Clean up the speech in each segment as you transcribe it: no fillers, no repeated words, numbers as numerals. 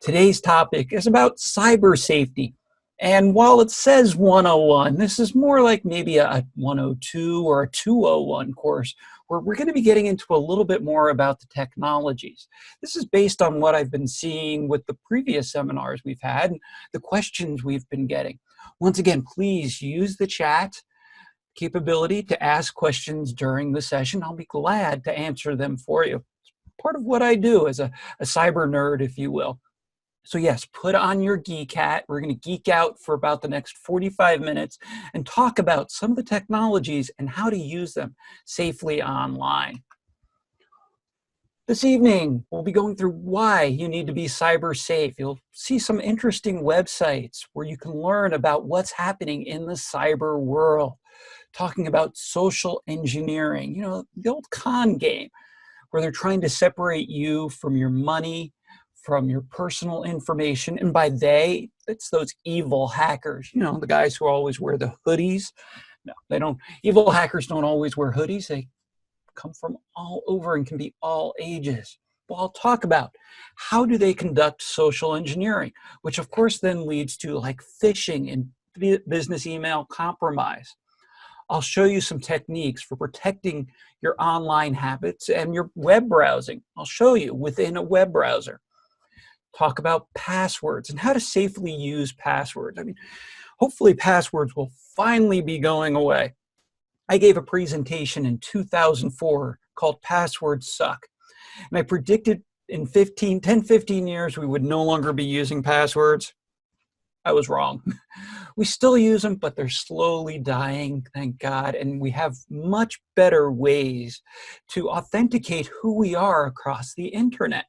Today's topic is about cyber safety. And while it says 101, this is more like maybe a 102 or a 201 course where we're going to be getting into a little bit more about the technologies. This is based on what I've been seeing with the previous seminars we've had and the questions we've been getting. Once again, please use the chat capability to ask questions during the session. I'll be glad to answer them for you. It's part of what I do as a cyber nerd, if you will. So yes, put on your geek hat. We're going to geek out for about the next 45 minutes and talk about some of the technologies and how to use them safely online. This evening, we'll be going through why you need to be cyber safe. You'll see some interesting websites where you can learn about what's happening in the cyber world, talking about social engineering, you know, the old con game where they're trying to separate you from your money, from your personal information. And by they, it's those evil hackers, you know, the guys who always wear the hoodies. No, they don't. Evil hackers don't always wear hoodies. They come from all over and can be all ages. Well, I'll talk about how do they conduct social engineering, which of course then leads to like phishing and business email compromise. I'll show you some techniques for protecting your online habits and your web browsing. I'll show you within a web browser. Talk about passwords and how to safely use passwords. I mean, hopefully passwords will finally be going away. I gave a presentation in 2004 called Passwords Suck. And I predicted in 10-15 years we would no longer be using passwords. I was wrong. We still use them, but they're slowly dying, thank God. And we have much better ways to authenticate who we are across the internet.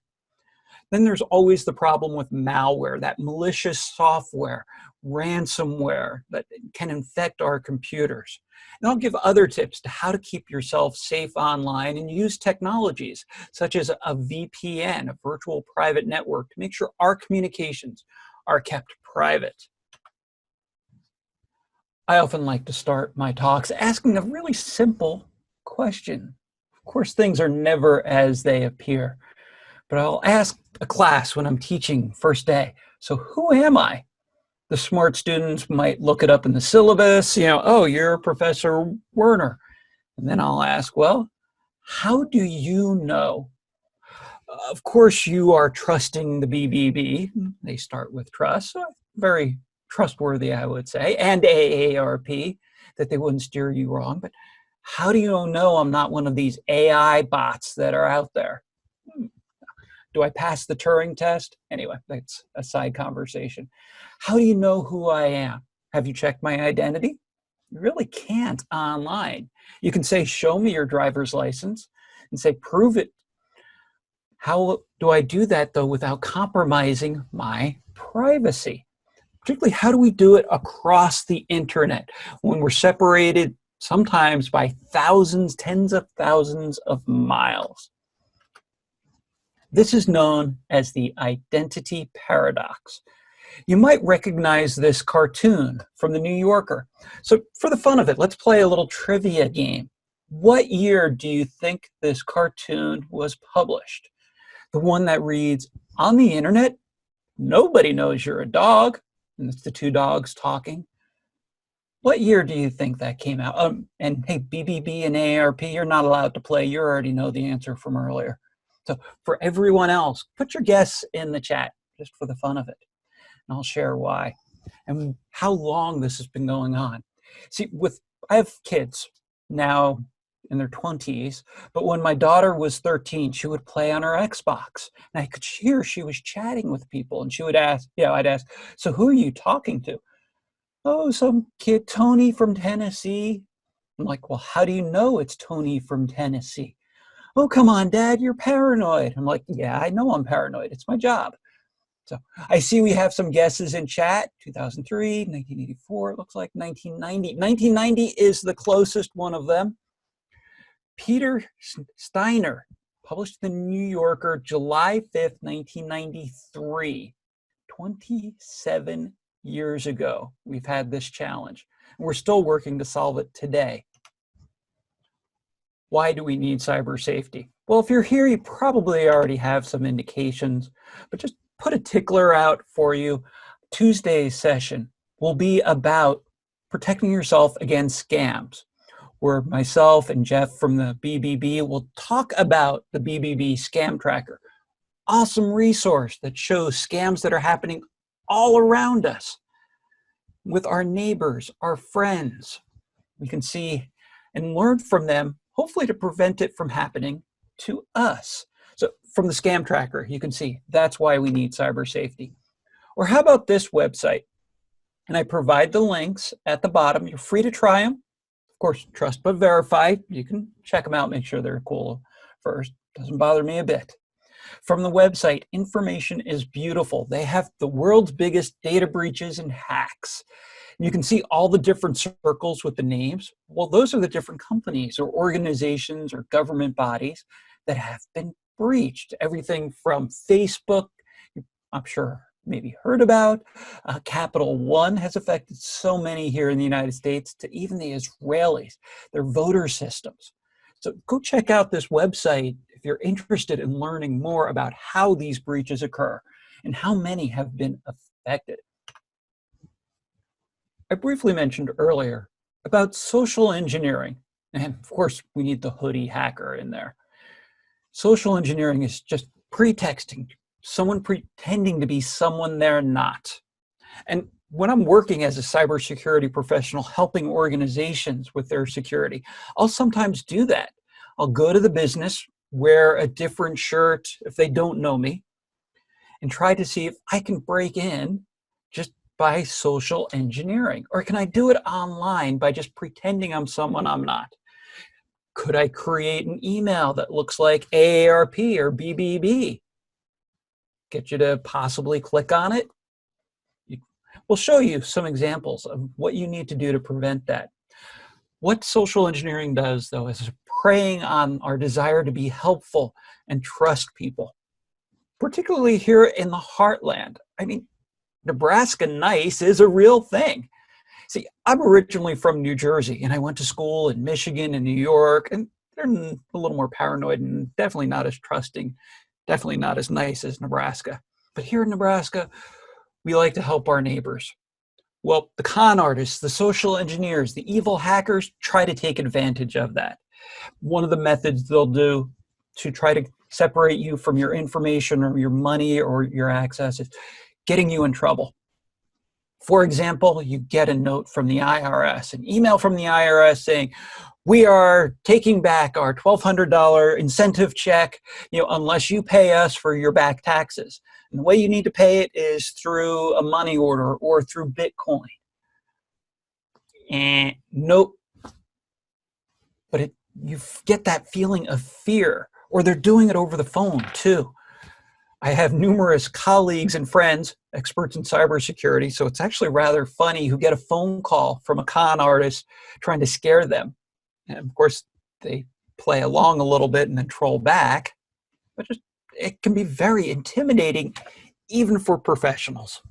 Then there's always the problem with malware, that malicious software, ransomware that can infect our computers. And I'll give other tips to how to keep yourself safe online and use technologies such as a VPN, a virtual private network, to make sure our communications are kept private. I often like to start my talks asking a really simple question. Of course, things are never as they appear. But I'll ask a class when I'm teaching first day, so who am I? The smart students might look it up in the syllabus, you know, oh, you're Professor Werner. And then I'll ask, well, how do you know? Of course, you are trusting the BBB. They start with trust, so very trustworthy, I would say, and AARP, that they wouldn't steer you wrong. But how do you know I'm not one of these AI bots that are out there? Do I pass the Turing test? Anyway, that's a side conversation. How do you know who I am? Have you checked my identity? You really can't online. You can say, show me your driver's license, and say, prove it. How do I do that, though, without compromising my privacy? Particularly, how do we do it across the internet when we're separated sometimes by thousands, tens of thousands of miles? This is known as the identity paradox. You might recognize this cartoon from the New Yorker. So for the fun of it, let's play a little trivia game. What year do you think this cartoon was published? The one that reads, on the internet, nobody knows you're a dog. And it's the two dogs talking. What year do you think that came out? And hey, BBB and AARP, you're not allowed to play. You already know the answer from earlier. So for everyone else, put your guess in the chat just for the fun of it. And I'll share why and how long this has been going on. See, I have kids now in their 20s, but when my daughter was 13, she would play on her Xbox. And I could hear she was chatting with people, and she would ask, I'd ask, so who are you talking to? Oh, some kid, Tony from Tennessee. I'm like, well, how do you know it's Tony from Tennessee? Oh, come on, Dad, you're paranoid. I'm like, yeah, I know I'm paranoid. It's my job. So I see we have some guesses in chat. 2003, 1984, it looks like 1990. 1990 is the closest one of them. Peter Steiner, published in the New Yorker, July 5th, 1993. 27 years ago, we've had this challenge. And we're still working to solve it today. Why do we need cyber safety? Well, if you're here, you probably already have some indications, but just put a tickler out for you. Tuesday's session will be about protecting yourself against scams, where myself and Jeff from the BBB will talk about the BBB Scam Tracker. Awesome resource that shows scams that are happening all around us with our neighbors, our friends. We can see and learn from them, hopefully to prevent it from happening to us. So from the Scam Tracker, you can see that's why we need cyber safety. Or how about this website? And I provide the links at the bottom. You're free to try them. Of course, trust but verify. You can check them out, make sure they're cool first. Doesn't bother me a bit. From the website, information is beautiful. They have the world's biggest data breaches and hacks. You can see all the different circles with the names. Well, those are the different companies or organizations or government bodies that have been breached. Everything from Facebook, I'm sure maybe heard about. Capital One has affected so many here in the United States, to even the Israelis, their voter systems. So go check out this website if you're interested in learning more about how these breaches occur and how many have been affected. I briefly mentioned earlier about social engineering, and of course we need the hoodie hacker in there. Social engineering is just pretexting, someone pretending to be someone they're not. And when I'm working as a cybersecurity professional helping organizations with their security, I'll sometimes do that. I'll go to the business, wear a different shirt if they don't know me, and try to see if I can break in just by social engineering. Or can I do it online by just pretending I'm someone I'm not? Could I create an email that looks like AARP or BBB? Get you to possibly click on it? We'll show you some examples of what you need to do to prevent that. What social engineering does, though, is preying on our desire to be helpful and trust people, particularly here in the heartland. I mean, Nebraska nice is a real thing. See, I'm originally from New Jersey, and I went to school in Michigan and New York, and they're a little more paranoid and definitely not as trusting, definitely not as nice as Nebraska. But here in Nebraska, we like to help our neighbors. Well, the con artists, the social engineers, the evil hackers try to take advantage of that. One of the methods they'll do to try to separate you from your information or your money or your access is getting you in trouble. For example, you get a note from the IRS, an email from the IRS saying, we are taking back our $1,200 incentive check, unless you pay us for your back taxes. And the way you need to pay it is through a money order or through Bitcoin. And nope. But you get that feeling of fear, or they're doing it over the phone too. I have numerous colleagues and friends, experts in cybersecurity, so it's actually rather funny, who get a phone call from a con artist trying to scare them. And of course, they play along a little bit and then troll back, but it can be very intimidating, even for professionals.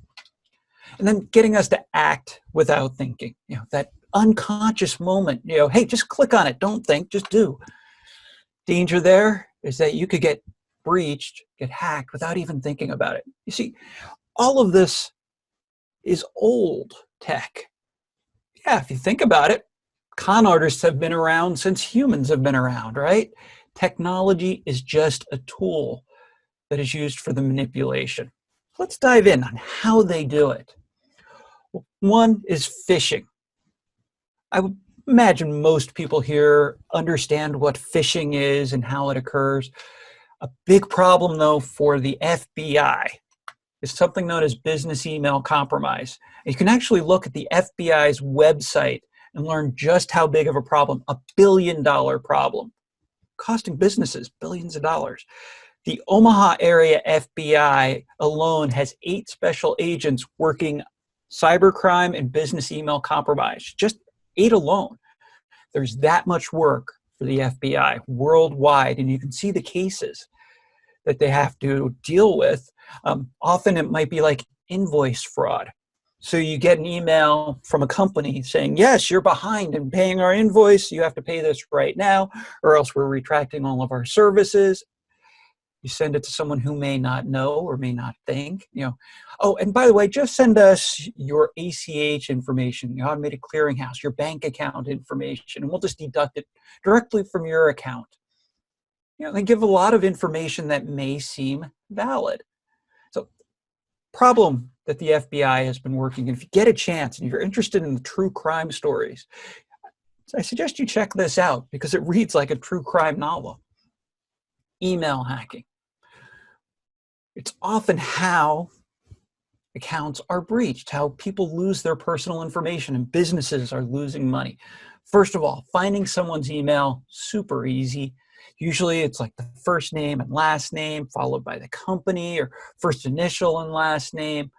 And then getting us to act without thinking, that unconscious moment, hey, just click on it, don't think, just do. Danger there is that you could get breached, get hacked without even thinking about it. You see, all of this is old tech. Yeah, if you think about it, con artists have been around since humans have been around, right? Technology is just a tool that is used for the manipulation. Let's dive in on how they do it. One is phishing. I would imagine most people here understand what phishing is and how it occurs. A big problem, though, for the FBI is something known as business email compromise. You can actually look at the FBI's website and learn just how big of a problem, $1 billion problem, costing businesses billions of dollars. The Omaha area FBI alone has 8 special agents working cybercrime and business email compromise, just 8 alone. There's that much work for the FBI worldwide, and you can see the cases that they have to deal with. Often it might be like invoice fraud. So you get an email from a company saying, yes, you're behind in paying our invoice. You have to pay this right now, or else we're retracting all of our services. You send it to someone who may not know or may not think, oh, and by the way, just send us your ACH information, the automated clearinghouse, your bank account information, and we'll just deduct it directly from your account. They give a lot of information that may seem valid. So, problem that the FBI has been working, and if you get a chance and you're interested in the true crime stories, I suggest you check this out because it reads like a true crime novel. Email hacking. It's often how accounts are breached, how people lose their personal information and businesses are losing money. First of all, finding someone's email, super easy. Usually it's like the first name and last name followed by the company or first initial and last name.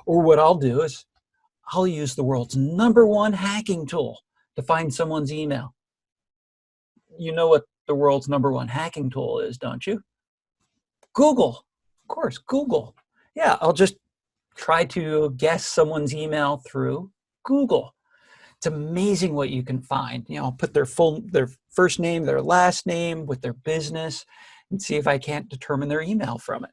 Or what I'll do is I'll use the world's #1 hacking tool to find someone's email. You know what the world's #1 hacking tool is, don't you? Google. Of course, Google. Yeah, I'll just try to guess someone's email through Google. It's amazing what you can find. I'll put their first name, their last name with their business and see if I can't determine their email from it.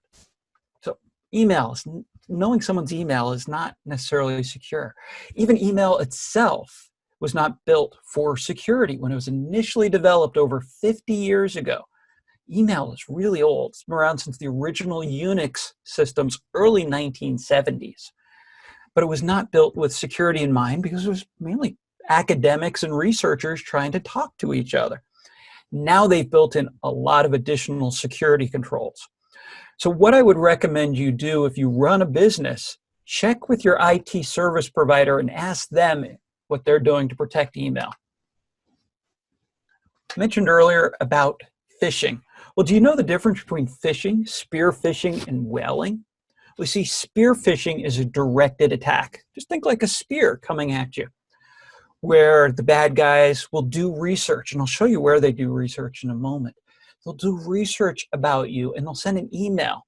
So emails, knowing someone's email is not necessarily secure. Even email itself was not built for security when it was initially developed over 50 years ago. Email is really old. It's been around since the original Unix systems, early 1970s. But it was not built with security in mind because it was mainly academics and researchers trying to talk to each other. Now they've built in a lot of additional security controls. So what I would recommend you do if you run a business, check with your IT service provider and ask them what they're doing to protect email. I mentioned earlier about phishing. Well, do you know the difference between phishing, spear phishing, and whaling? We see spear phishing is a directed attack. Just think like a spear coming at you, where the bad guys will do research, and I'll show you where they do research in a moment. They'll do research about you, and they'll send an email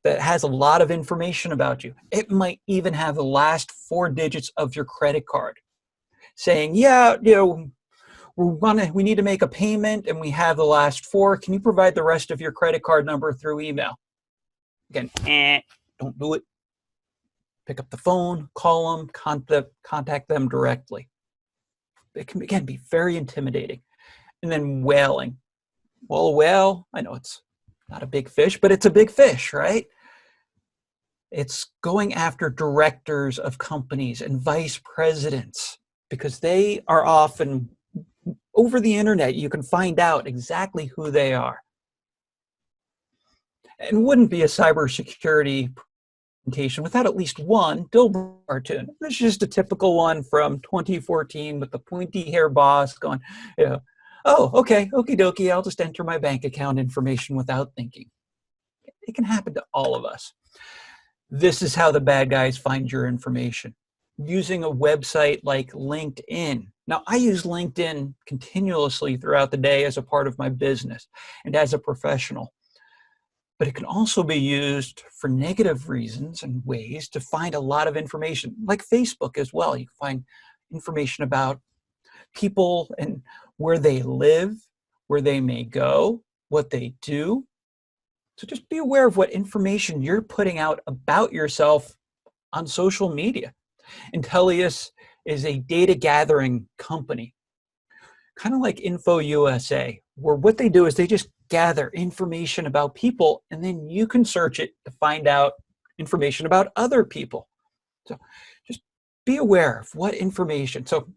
that has a lot of information about you. It might even have the last 4 digits of your credit card, saying, yeah, we need to make a payment and we have the last 4. Can you provide the rest of your credit card number through email? Again, don't do it. Pick up the phone, call them, contact them directly. It can, again, be very intimidating. And then whaling. Well, a whale, I know it's not a big fish, but it's a big fish, right? It's going after directors of companies and vice presidents because they are often over the internet. You can find out exactly who they are. And wouldn't be a cybersecurity presentation without at least one Dilbert cartoon. This is just a typical one from 2014 with the pointy hair boss going, oh, okay, okie dokie, I'll just enter my bank account information without thinking. It can happen to all of us. This is how the bad guys find your information. Using a website like LinkedIn. Now, I use LinkedIn continuously throughout the day as a part of my business and as a professional. But it can also be used for negative reasons and ways to find a lot of information, like Facebook as well. You can find information about people and where they live, where they may go, what they do. So just be aware of what information you're putting out about yourself on social media. Intellius is a data gathering company, kind of like InfoUSA, where what they do is they just gather information about people, and then you can search it to find out information about other people. So just be aware of what information. So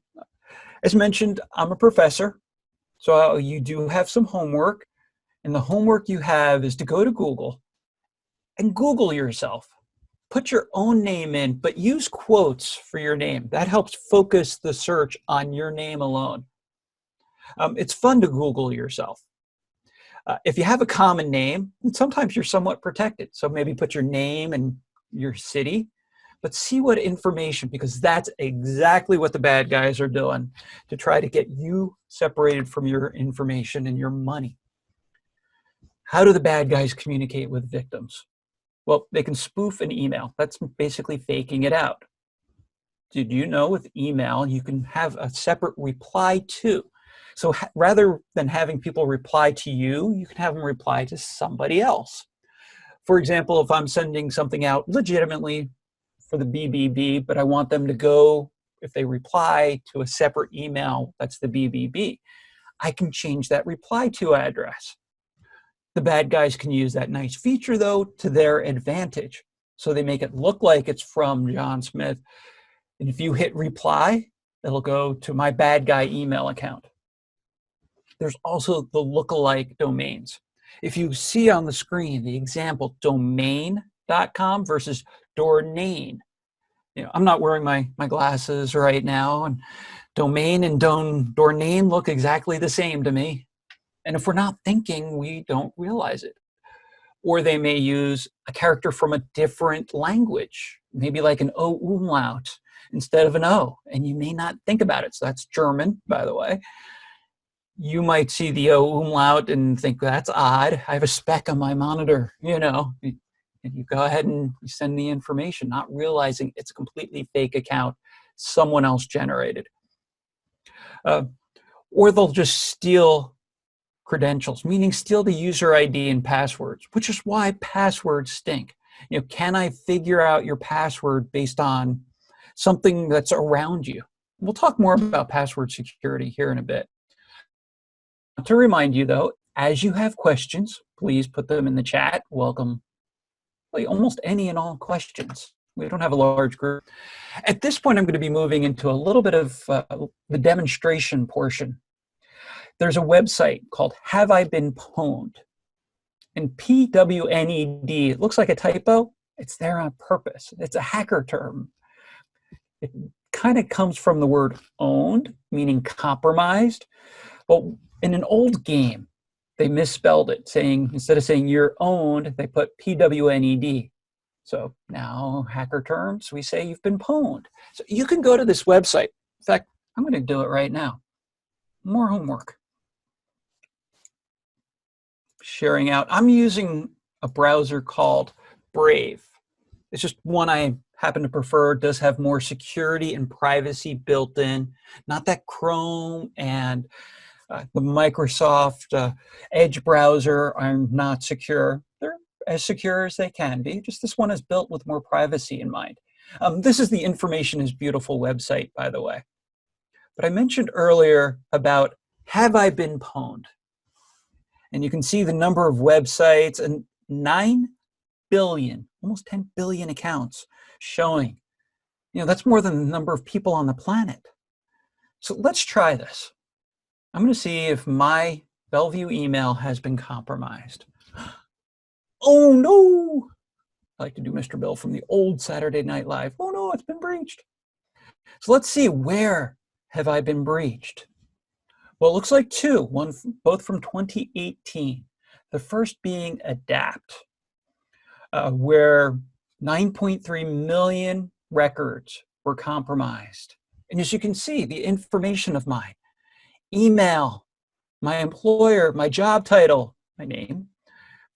as mentioned, I'm a professor, so you do have some homework, and the homework you have is to go to Google and Google yourself. Put your own name in, but use quotes for your name. That helps focus the search on your name alone. It's fun to Google yourself. If you have a common name, sometimes you're somewhat protected. So maybe put your name and your city, but see what information, because that's exactly what the bad guys are doing to try to get you separated from your information and your money. How do the bad guys communicate with victims? Well, they can spoof an email. That's basically faking it out. Did you know with email, you can have a separate reply to? So rather than having people reply to you, you can have them reply to somebody else. For example, if I'm sending something out legitimately for the BBB, but I want them to go, if they reply to a separate email that's the BBB, I can change that reply to address. The bad guys can use that nice feature, though, to their advantage. So they make it look like it's from John Smith. And if you hit reply, it'll go to my bad guy email account. There's also the lookalike domains. If you see on the screen the example domain.com versus domain, I'm not wearing my glasses right now, and domain and domain look exactly the same to me. And if we're not thinking, we don't realize it. Or they may use a character from a different language, maybe like an O umlaut instead of an O, and you may not think about it. So that's German, by the way. You might see the O umlaut and think, that's odd. I have a speck on my monitor, And you go ahead and you send the information, not realizing it's a completely fake account someone else generated. Or they'll just steal credentials, meaning steal the user ID and passwords, which is why passwords stink. Can I figure out your password based on something that's around you? We'll talk more about password security here in a bit. To remind you, though, as you have questions, please put them in the chat. Welcome almost any and all questions. We don't have a large group. At this point, I'm going to be moving into a little bit of the demonstration portion. There's a website called Have I Been Pwned? And PWNED, it looks like a typo. It's there on purpose. It's a hacker term. It kind of comes from the word owned, meaning compromised. But in an old game, they misspelled it, instead of saying you're owned, they put PWNED. So now, hacker terms, we say you've been pwned. So you can go to this website. In fact, I'm going to do it right now. More homework. Sharing out. I'm using a browser called Brave. It's just one I happen to prefer. It does have more security and privacy built in. Not that Chrome and the Microsoft Edge browser are not secure. They're as secure as they can be. Just this one is built with more privacy in mind. This is the Information is Beautiful website, by the way. But I mentioned earlier about Have I Been Pwned? And you can see the number of websites and 9 billion, almost 10 billion accounts showing. That's more than the number of people on the planet. So let's try this. I'm going to see if my Bellevue email has been compromised. Oh no! I like to do Mr. Bill from the old Saturday Night Live. Oh no, it's been breached. So let's see, where have I been breached? Well, it looks like two, both from 2018. The first being Adapt, where 9.3 million records were compromised. And as you can see, the information of mine, email, my employer, my job title, my name,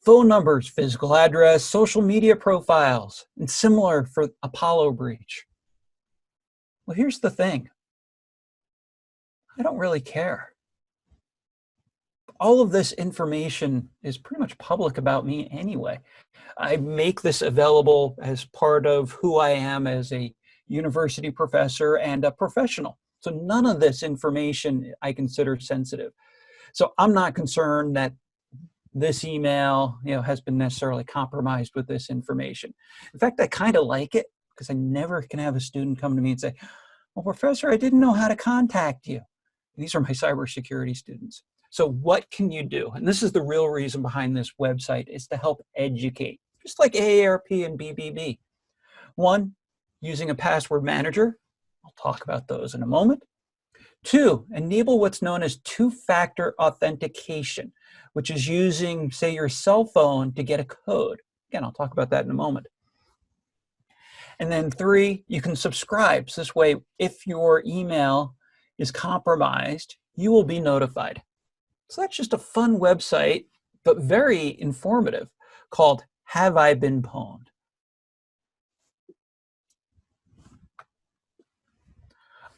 phone numbers, physical address, social media profiles, and similar for Apollo breach. Well, here's the thing. I don't really care. All of this information is pretty much public about me anyway. I make this available as part of who I am as a university professor and a professional. So none of this information I consider sensitive. So I'm not concerned that this email, has been necessarily compromised with this information. In fact, I kind of like it because I never can have a student come to me and say, well, professor, I didn't know how to contact you. These are my cybersecurity students. So what can you do? And this is the real reason behind this website, is to help educate, just like AARP and BBB. One, using a password manager. I'll talk about those in a moment. Two, enable what's known as two-factor authentication, which is using, say, your cell phone to get a code. Again, I'll talk about that in a moment. And then three, you can subscribe. So this way, if your email is compromised, you will be notified. So that's just a fun website, but very informative, called Have I Been Pwned?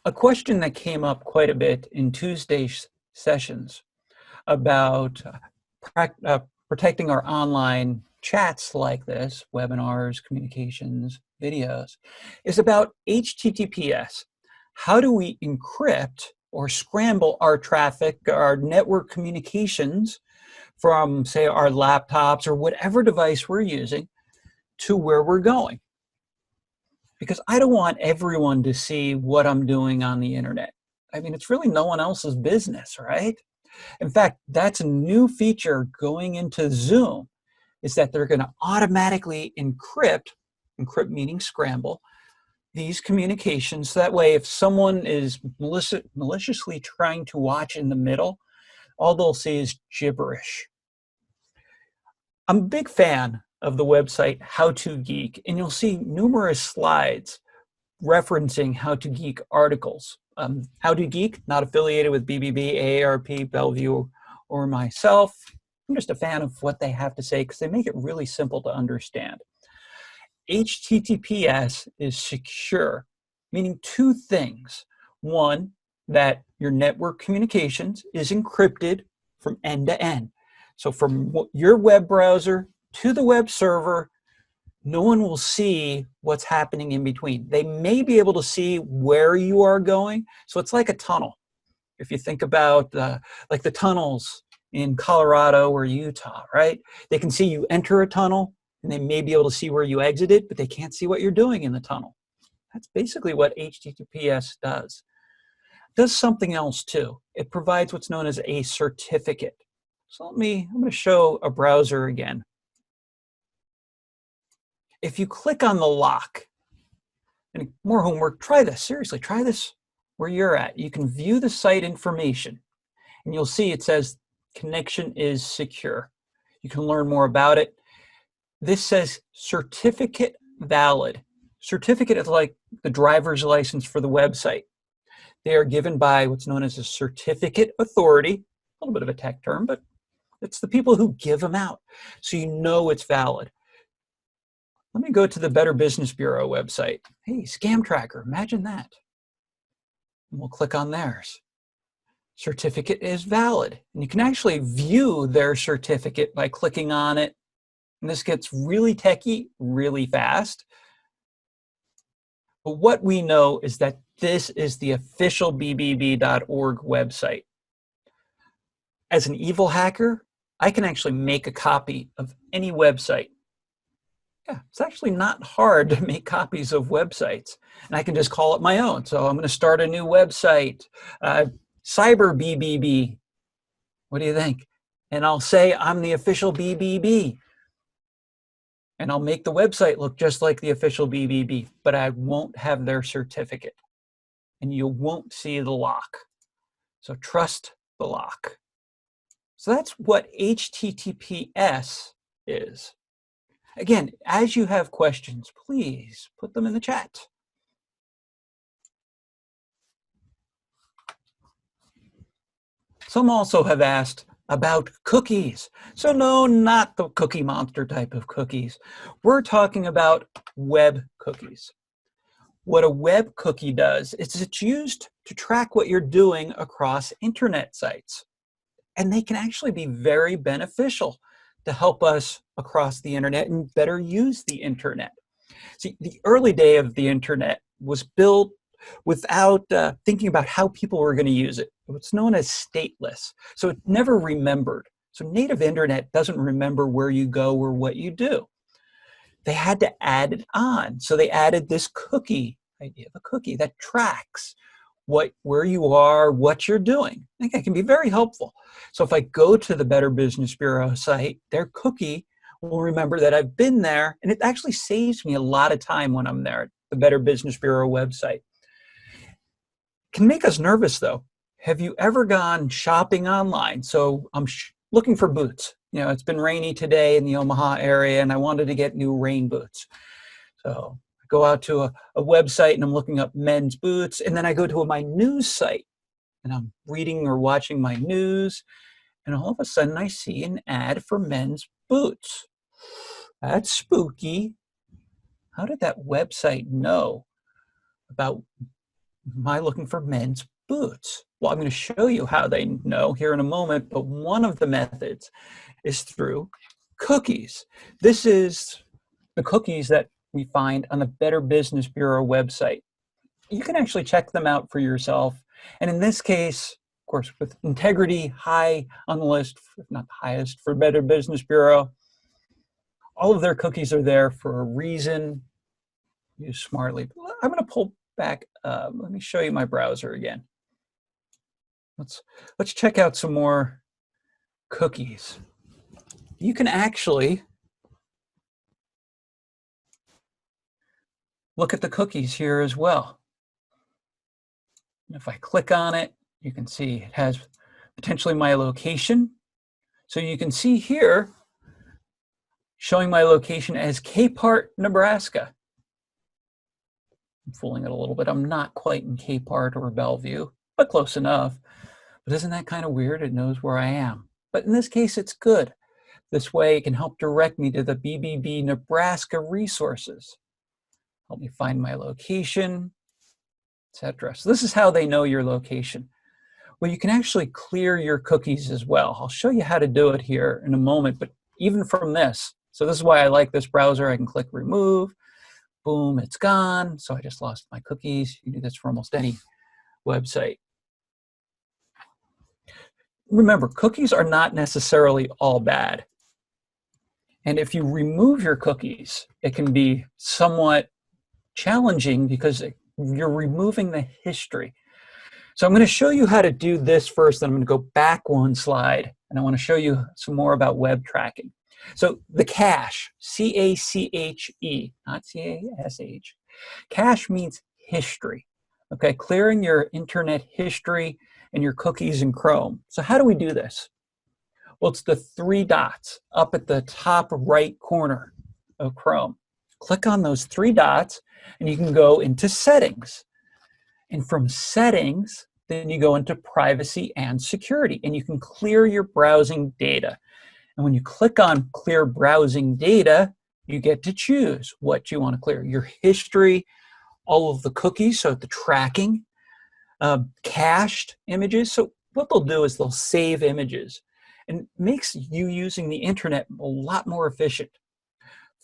A question that came up quite a bit in Tuesday's sessions about protecting our online chats like this, webinars, communications, videos, is about HTTPS. How do we encrypt or scramble our traffic, our network communications from, say, our laptops or whatever device we're using to where we're going? Because I don't want everyone to see what I'm doing on the internet. I mean, it's really no one else's business, right? In fact, that's a new feature going into Zoom, is that they're going to automatically encrypt meaning scramble, these communications. That way, if someone is maliciously trying to watch in the middle, all they'll see is gibberish. I'm a big fan of the website How To Geek, and you'll see numerous slides referencing How To Geek articles. How To Geek, not affiliated with BBB, AARP, Bellevue, or myself. I'm just a fan of what they have to say because they make it really simple to understand. HTTPS is secure, meaning two things. One, that your network communications is encrypted from end to end. So from your web browser to the web server, no one will see what's happening in between. They may be able to see where you are going. So it's like a tunnel. If you think about like the tunnels in Colorado or Utah, right? They can see you enter a tunnel and they may be able to see where you exited, but they can't see what you're doing in the tunnel. That's basically what HTTPS does. It does something else too. It provides what's known as a certificate. So I'm going to show a browser again. If you click on the lock, and more homework, try this. Seriously, try this where you're at. You can view the site information, and you'll see it says connection is secure. You can learn more about it. This says certificate valid. Certificate is like the driver's license for the website. They are given by what's known as a certificate authority, a little bit of a tech term, but it's the people who give them out, so you know it's valid. Let me go to the Better Business Bureau website. Hey, scam tracker, imagine that. And we'll click on theirs. Certificate is valid. And you can actually view their certificate by clicking on it. And this gets really techy, really fast. But what we know is that this is the official bbb.org website. As an evil hacker, I can actually make a copy of any website. Yeah, it's actually not hard to make copies of websites, and I can just call it my own. So I'm going to start a new website, Cyber BBB. What do you think? And I'll say I'm the official BBB, and I'll make the website look just like the official BBB, but I won't have their certificate, and you won't see the lock. So trust the lock. So that's what HTTPS is. Again, as you have questions, please put them in the chat. Some also have asked about cookies. So no, not the Cookie Monster type of cookies. We're talking about web cookies. What a web cookie does is it's used to track what you're doing across internet sites. And they can actually be very beneficial to help us across the internet and better use the internet. See, the early day of the internet was built without thinking about how people were going to use it. It's known as stateless. So it never remembered. So native internet doesn't remember where you go or what you do. They had to add it on. So they added this cookie idea of a cookie that tracks where you are, what you're doing. I think that can be very helpful. So if I go to the Better Business Bureau site, their cookie will remember that I've been there, and it actually saves me a lot of time when I'm there at the Better Business Bureau website. Can make us nervous though. Have you ever gone shopping online? So I'm looking for boots. You know, it's been rainy today in the Omaha area, and I wanted to get new rain boots. So I go out to a website and I'm looking up men's boots, and then I go to my news site and I'm reading or watching my news, and all of a sudden I see an ad for men's boots. That's spooky. How did that website know about my looking for men's boots? Well, I'm going to show you how they know here in a moment, but one of the methods is through cookies. This is the cookies that we find on the Better Business Bureau website. You can actually check them out for yourself. And in this case, of course, with integrity high on the list, if not the highest for Better Business Bureau, all of their cookies are there for a reason. Use smartly. I'm going to pull back. Let me show you my browser again. Let's check out some more cookies. You can actually look at the cookies here as well. And if I click on it, you can see it has potentially my location. So you can see here showing my location as Capehart, Nebraska. I'm fooling it a little bit. I'm not quite in Capehart or Bellevue, but close enough. But isn't that kind of weird? It knows where I am. But in this case, it's good. This way, it can help direct me to the BBB Nebraska resources. Help me find my location, etc. So this is how they know your location. Well, you can actually clear your cookies as well. I'll show you how to do it here in a moment, but even from this. So this is why I like this browser. I can click remove. Boom, it's gone. So I just lost my cookies. You can do this for almost any website. Remember, cookies are not necessarily all bad. And if you remove your cookies, it can be somewhat challenging because you're removing the history. So I'm going to show you how to do this first, then I'm going to go back one slide, and I want to show you some more about web tracking. So the cache, C-A-C-H-E, not C-A-S-H. Cache means history, okay? Clearing your internet history and your cookies in Chrome. So how do we do this? Well, it's the three dots up at the top right corner of Chrome. Click on those three dots, and you can go into Settings. And from Settings, then you go into Privacy and Security, and you can clear your browsing data. And when you click on Clear Browsing Data, you get to choose what you want to clear. Your history, all of the cookies, so the tracking, cached images. So what they'll do is they'll save images and makes you using the internet a lot more efficient.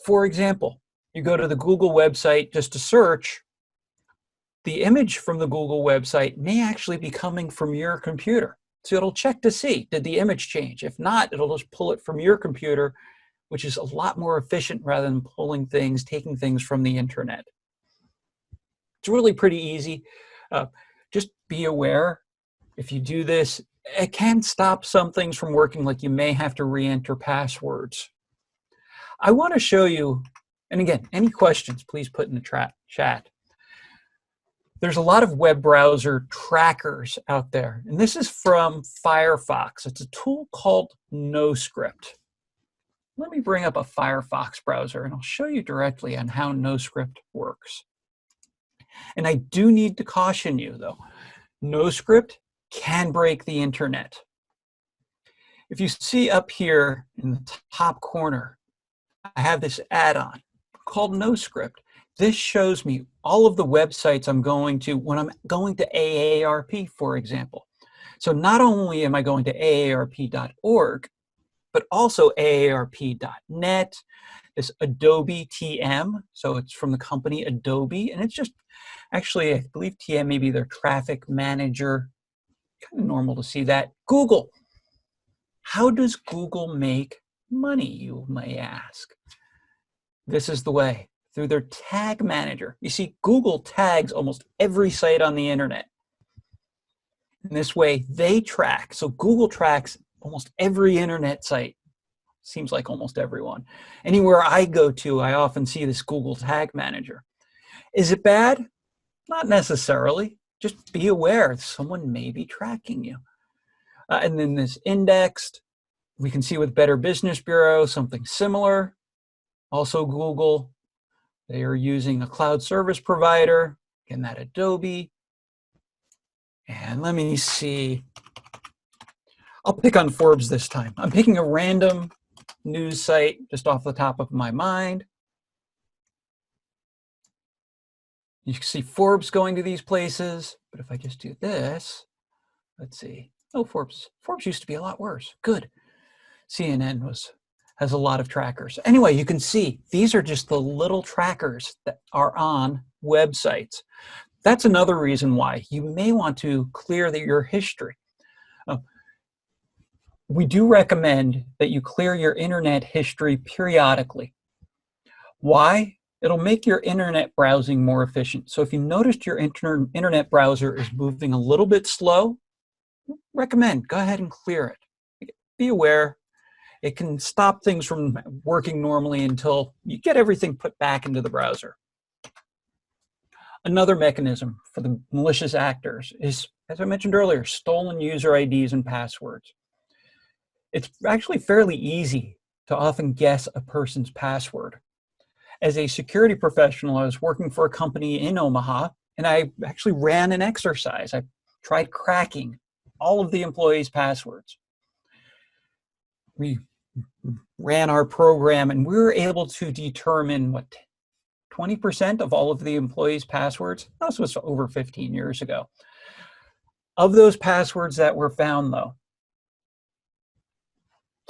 For example, you go to the Google website just to search, the image from the Google website may actually be coming from your computer. So it'll check to see, did the image change? If not, it'll just pull it from your computer, which is a lot more efficient rather than pulling things, taking things from the internet. It's really pretty easy. Just be aware, if you do this, it can stop some things from working, like you may have to re-enter passwords. I want to show you, and again, any questions, please put in the chat. There's a lot of web browser trackers out there, and this is from Firefox. It's a tool called NoScript. Let me bring up a Firefox browser, and I'll show you directly on how NoScript works. And I do need to caution you, though, NoScript can break the internet. If you see up here in the top corner, I have this add-on called NoScript. This shows me all of the websites I'm going to when I'm going to AARP, for example. So not only am I going to aarp.org, but also aarp.net, this Adobe TM, so it's from the company Adobe, and it's just, actually, I believe TM may be their traffic manager. Kind of normal to see that. Google. How does Google make money, you may ask? This is the way, through their tag manager. You see, Google tags almost every site on the internet. In this way, they track. So Google tracks almost every internet site. Seems like almost everyone. Anywhere I go to, I often see this Google tag manager. Is it bad? Not necessarily. Just be aware someone may be tracking you. And then this indexed, we can see with Better Business Bureau, something similar. Also Google, they are using a cloud service provider, again, that Adobe. And let me see. I'll pick on Forbes this time. I'm picking a random news site just off the top of my mind. You can see Forbes going to these places, but if I just do this, Let's see. Oh, Forbes used to be a lot worse. Good. CNN has a lot of trackers. Anyway, you can see these are just the little trackers that are on websites. That's another reason why you may want to clear your history. We do recommend that you clear your internet history periodically. Why? It'll make your internet browsing more efficient. So if you noticed your internet browser is moving a little bit slow, recommend go ahead and clear it. Be aware, it can stop things from working normally until you get everything put back into the browser. Another mechanism for the malicious actors is, as I mentioned earlier, stolen user IDs and passwords. It's actually fairly easy to often guess a person's password. As a security professional, I was working for a company in Omaha, and I actually ran an exercise. I tried cracking all of the employees' passwords. We ran our program, and we were able to determine what 20% of all of the employees' passwords. This was over 15 years ago. Of those passwords that were found, though,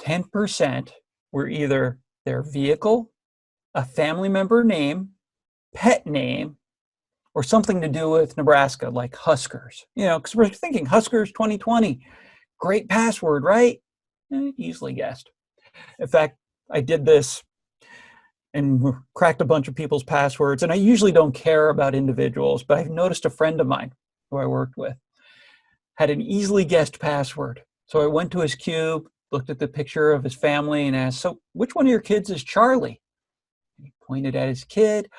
10% were either their vehicle, a family member name, pet name, or something to do with Nebraska, like Huskers. You know, because we're thinking Huskers 2020, great password, right? Easily guessed. In fact, I did this and cracked a bunch of people's passwords, and I usually don't care about individuals, but I've noticed a friend of mine who I worked with had an easily guessed password. So I went to his cube, looked at the picture of his family, and asked, so which one of your kids is Charlie? He pointed at his kid,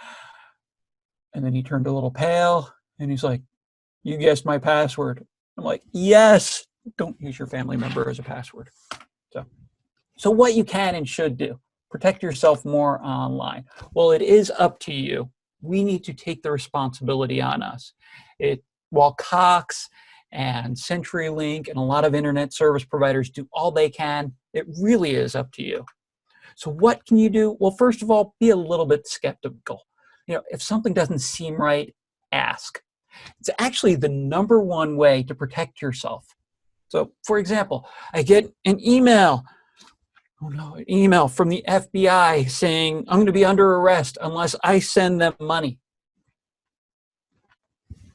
and then he turned a little pale, and he's like, you guessed my password. I'm like, yes, don't use your family member as a password. So what you can and should do, protect yourself more online. Well, it is up to you. We need to take the responsibility on us. While Cox and CenturyLink and a lot of internet service providers do all they can, it really is up to you. So what can you do? Well, first of all, be a little bit skeptical. You know, if something doesn't seem right, ask. It's actually the #1 way to protect yourself. So, for example, I get an email from the FBI saying I'm going to be under arrest unless I send them money.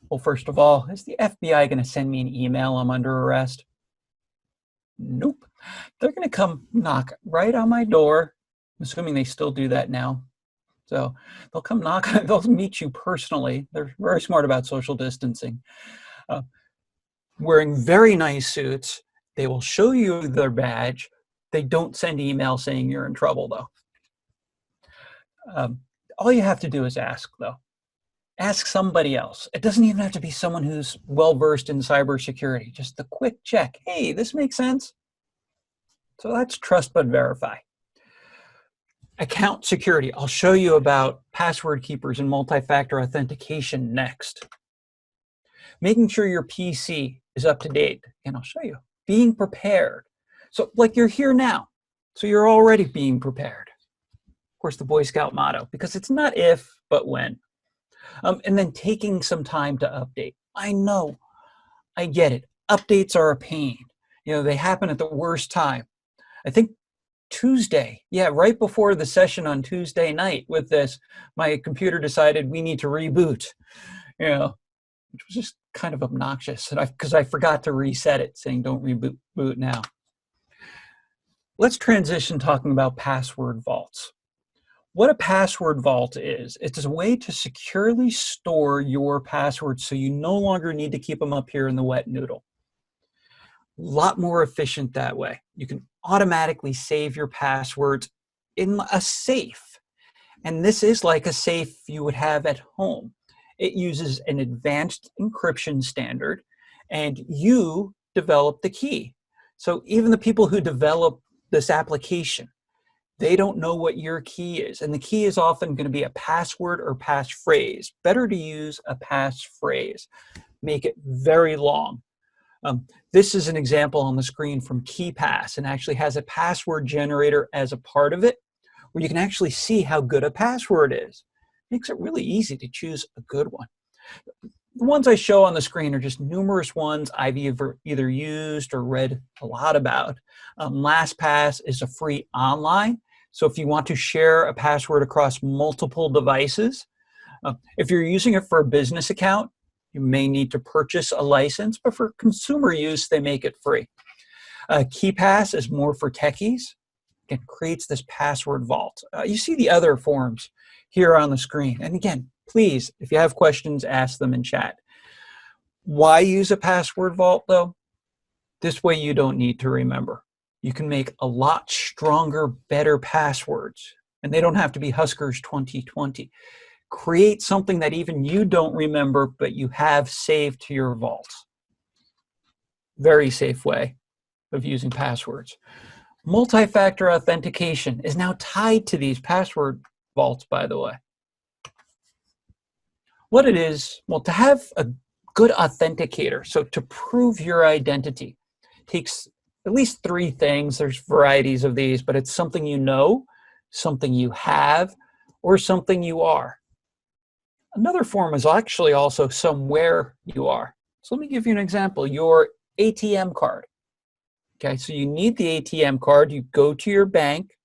Well, first of all, is the FBI going to send me an email I'm under arrest? Nope. They're going to come knock right on my door, assuming they still do that now. So they'll come knock, they'll meet you personally. They're very smart about social distancing. Wearing very nice suits. They will show you their badge. They don't send email saying you're in trouble, though. All you have to do is ask, though. Ask somebody else. It doesn't even have to be someone who's well-versed in cybersecurity. Just a quick check. Hey, this makes sense? So that's trust but verify. Account security. I'll show you about password keepers and multi-factor authentication next. Making sure your PC is up to date, and I'll show you. Being prepared. So like you're here now, so you're already being prepared. Of course, the Boy Scout motto, because it's not if, but when. And then taking some time to update. I know, I get it. Updates are a pain. You know, they happen at the worst time. I think Tuesday, right before the session on Tuesday night with this, my computer decided we need to reboot, you know, which was just kind of obnoxious because I forgot to reset it saying don't reboot now. Let's transition talking about password vaults. What a password vault is, it's a way to securely store your passwords so you no longer need to keep them up here in the wet noodle. A lot more efficient that way. You can automatically save your passwords in a safe. And this is like a safe you would have at home. It uses an advanced encryption standard, and you develop the key. So even the people who develop this application, they don't know what your key is. And the key is often going to be a password or passphrase. Better to use a passphrase. Make it very long. This is an example on the screen from KeyPass, and actually has a password generator as a part of it, where you can actually see how good a password is. Makes it really easy to choose a good one. The ones I show on the screen are just numerous ones I've either used or read a lot about. LastPass is a free online, so if you want to share a password across multiple devices, if you're using it for a business account, you may need to purchase a license, but for consumer use, they make it free. KeePass is more for techies. It creates this password vault. You see the other forms here on the screen. And again, please, if you have questions, ask them in chat. Why use a password vault, though? This way you don't need to remember. You can make a lot stronger, better passwords, and they don't have to be Huskers 2020. Create something that even you don't remember, but you have saved to your vault. Very safe way of using passwords. Multi-factor authentication is now tied to these password vaults, by the way. What it is, well, to have a good authenticator, so to prove your identity, takes at least three things. There's varieties of these, but it's something you know, something you have, or something you are. Another form is actually also somewhere you are. So let me give you an example. Your ATM card. Okay, so you need the ATM card. You go to your bank,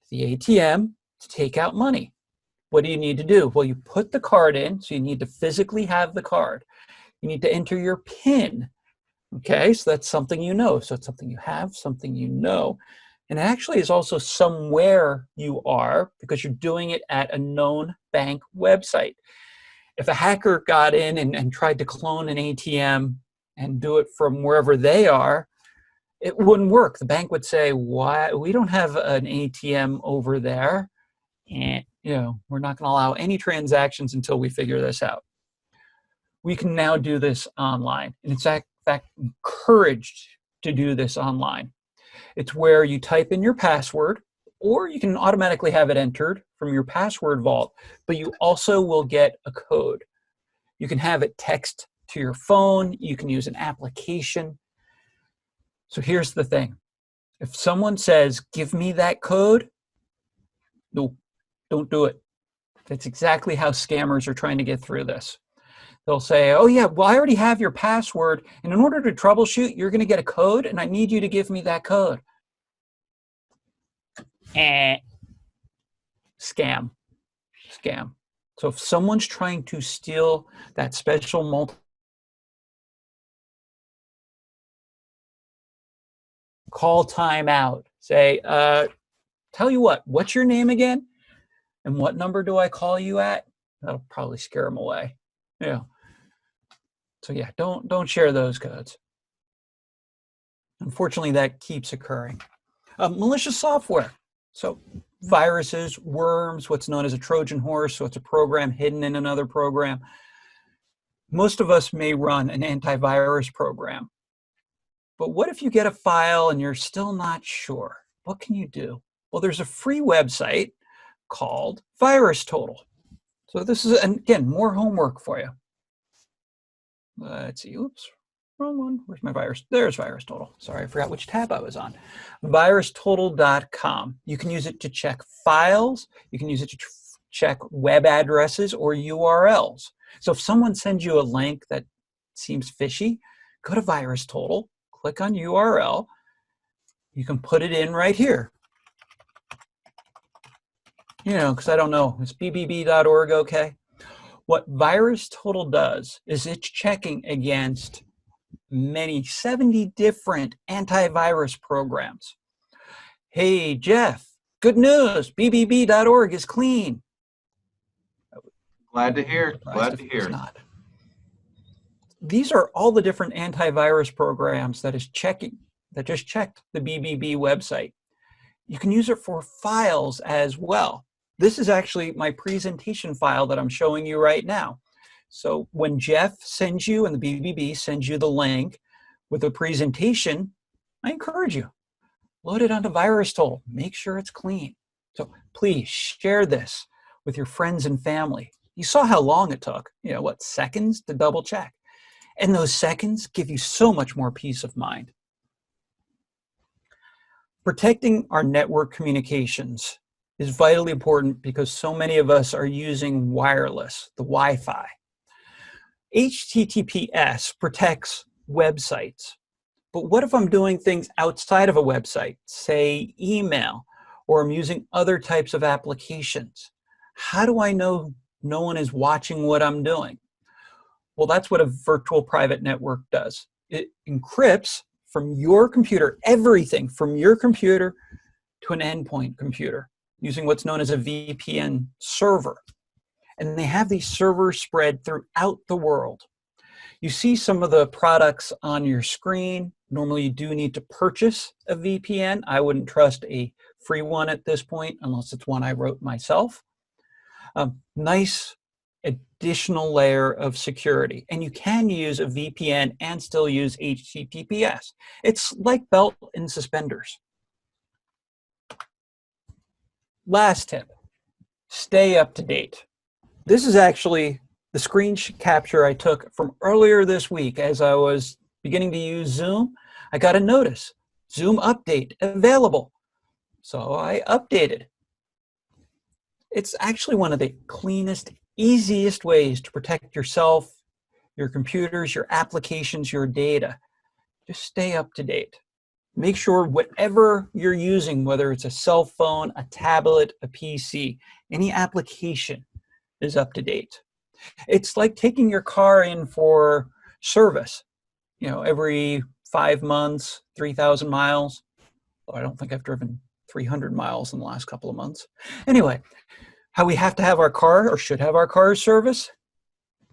the ATM, to take out money. What do you need to do? Well, you put the card in, so you need to physically have the card. You need to enter your PIN. Okay, so that's something you know. So it's something you have, something you know. And it actually is also somewhere you are because you're doing it at a known bank website. If a hacker got in and tried to clone an ATM and do it from wherever they are, it wouldn't work. The bank would say, "Why? We don't have an ATM over there, and we're not going to allow any transactions until we figure this out." We can now do this online, and it's in fact encouraged to do this online. It's where you type in your password, or you can automatically have it entered from your password vault, but you also will get a code. You can have it text to your phone. You can use an application. So here's the thing. If someone says, "Give me that code," no, don't do it. That's exactly how scammers are trying to get through this. They'll say, "Oh yeah, well I already have your password, and in order to troubleshoot, you're going to get a code, and I need you to give me that code." Scam. So if someone's trying to steal that special call timeout, say, "Tell you what, what's your name again? And what number do I call you at?" That'll probably scare them away. Yeah. So yeah, don't share those codes. Unfortunately, that keeps occurring. Malicious software. So viruses, worms, what's known as a Trojan horse. So it's a program hidden in another program. Most of us may run an antivirus program. But what if you get a file and you're still not sure? What can you do? Well, there's a free website called VirusTotal. So this is, again, more homework for you. Let's see, oops, wrong one. Where's my virus? There's VirusTotal. Sorry, I forgot which tab I was on. VirusTotal.com. You can use it to check files. You can use it to check web addresses or URLs. So if someone sends you a link that seems fishy, go to VirusTotal, click on URL. You can put it in right here. Because I don't know, is bbb.org okay? What VirusTotal does is it's checking against many 70 different antivirus programs. Hey, Jeff, good news, bbb.org is clean. Glad to hear, glad to hear. Not. These are all the different antivirus programs that just checked the BBB website. You can use it for files as well. This is actually my presentation file that I'm showing you right now. So when Jeff sends you and the BBB sends you the link with a presentation, I encourage you, load it onto VirusTotal. Make sure it's clean. So please share this with your friends and family. You saw how long it took, seconds to double check. And those seconds give you so much more peace of mind. Protecting our network communications is vitally important because so many of us are using wireless, the Wi-Fi. HTTPS protects websites. But what if I'm doing things outside of a website, say email, or I'm using other types of applications? How do I know no one is watching what I'm doing? Well, that's what a virtual private network does. It encrypts from your computer, everything from your computer to an endpoint computer, using what's known as a VPN server. And they have these servers spread throughout the world. You see some of the products on your screen. Normally you do need to purchase a VPN. I wouldn't trust a free one at this point unless it's one I wrote myself. Nice additional layer of security. And you can use a VPN and still use HTTPS. It's like belt and suspenders. Last tip, stay up to date. This is actually the screen capture I took from earlier this week as I was beginning to use Zoom. I got a notice, Zoom update available. So I updated. It's actually one of the cleanest, easiest ways to protect yourself, your computers, your applications, your data. Just stay up to date. Make sure whatever you're using, whether it's a cell phone, a tablet, a PC, any application is up to date. It's like taking your car in for service, every 5 months, 3,000 miles. Well, I don't think I've driven 300 miles in the last couple of months. Anyway, how we have to have our car or should have our cars service,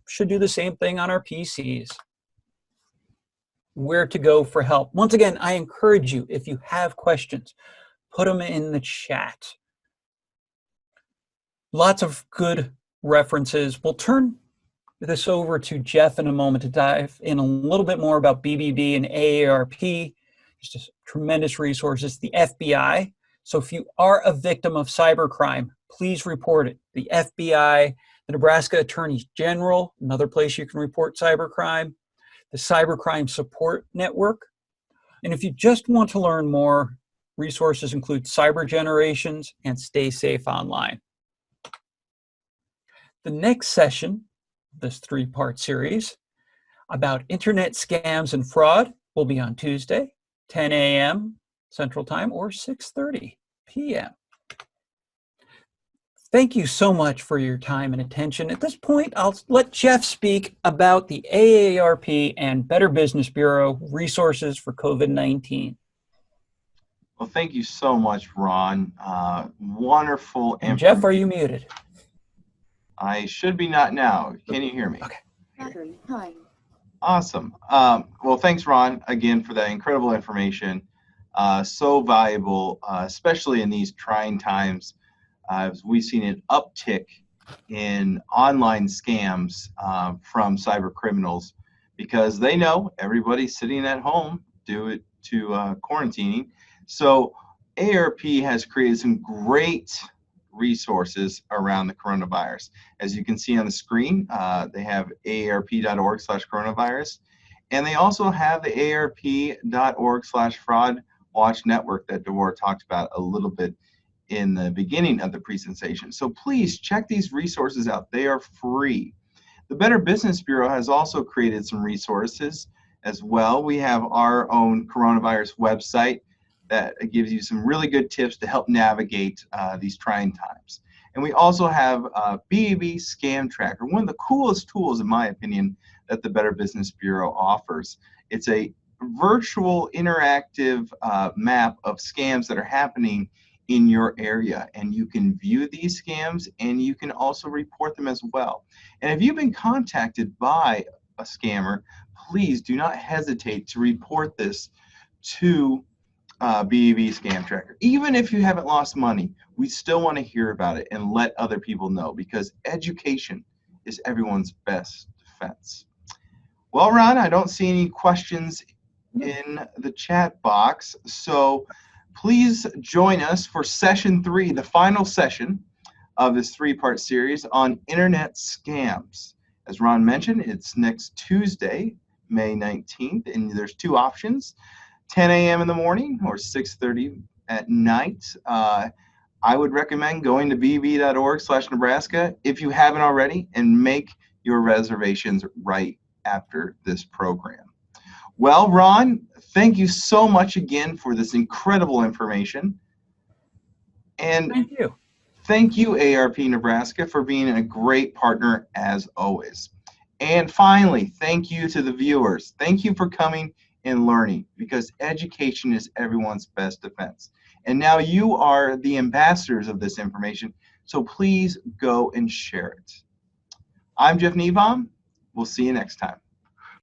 should do the same thing on our PCs. Where to go for help. Once again, I encourage you, if you have questions, put them in the chat. Lots of good references. We'll turn this over to Jeff in a moment to dive in a little bit more about BBB and AARP, just tremendous resources. The FBI. So if you are a victim of cybercrime, please report it. The FBI, the Nebraska Attorney General, another place you can report cybercrime, the Cybercrime Support Network. And if you just want to learn more, resources include Cyber Generations and Stay Safe Online. The next session, this 3-part series about internet scams and fraud, will be on Tuesday, 10 a.m. Central Time or 6:30 p.m. Thank you so much for your time and attention. At this point, I'll let Jeff speak about the AARP and Better Business Bureau resources for COVID-19. Well, thank you so much, Ron. Wonderful. And Jeff, are you muted? I should be not now. Can you hear me? Okay. Battery time. Awesome. Well, thanks, Ron, again, for that incredible information. So valuable, especially in these trying times. We've seen an uptick in online scams from cyber criminals because they know everybody's sitting at home due to quarantining. So AARP has created some great resources around the coronavirus. As you can see on the screen, they have aarp.org/coronavirus, and they also have the aarp.org/fraud watch network that Devor talked about a little bit in the beginning of the presentation. So please check these resources out. They are free. The Better Business Bureau has also created some resources as well. We have our own coronavirus website that gives you some really good tips to help navigate these trying times. And we also have BAB Scam Tracker, one of the coolest tools, in my opinion, that the Better Business Bureau offers. It's a virtual interactive map of scams that are happening in your area, and you can view these scams and you can also report them as well. And if you've been contacted by a scammer, please do not hesitate to report this to BAB Scam Tracker. Even if you haven't lost money, we still want to hear about it and let other people know, because education is everyone's best defense. Well, Ron, I don't see any questions in the chat box, so please join us for session 3, the final session of this 3-part series on internet scams. As Ron mentioned, it's next Tuesday, May 19th, and there's 2 options, 10 a.m. in the morning or 6:30 at night. I would recommend going to bb.org/Nebraska if you haven't already and make your reservations right after this program. Well, Ron, thank you so much again for this incredible information. And Thank you. thank you, ARP Nebraska, for being a great partner as always. And finally, thank you to the viewers. Thank you for coming and learning, because education is everyone's best defense. And now you are the ambassadors of this information, so please go and share it. I'm Jeff Niebaum. We'll see you next time.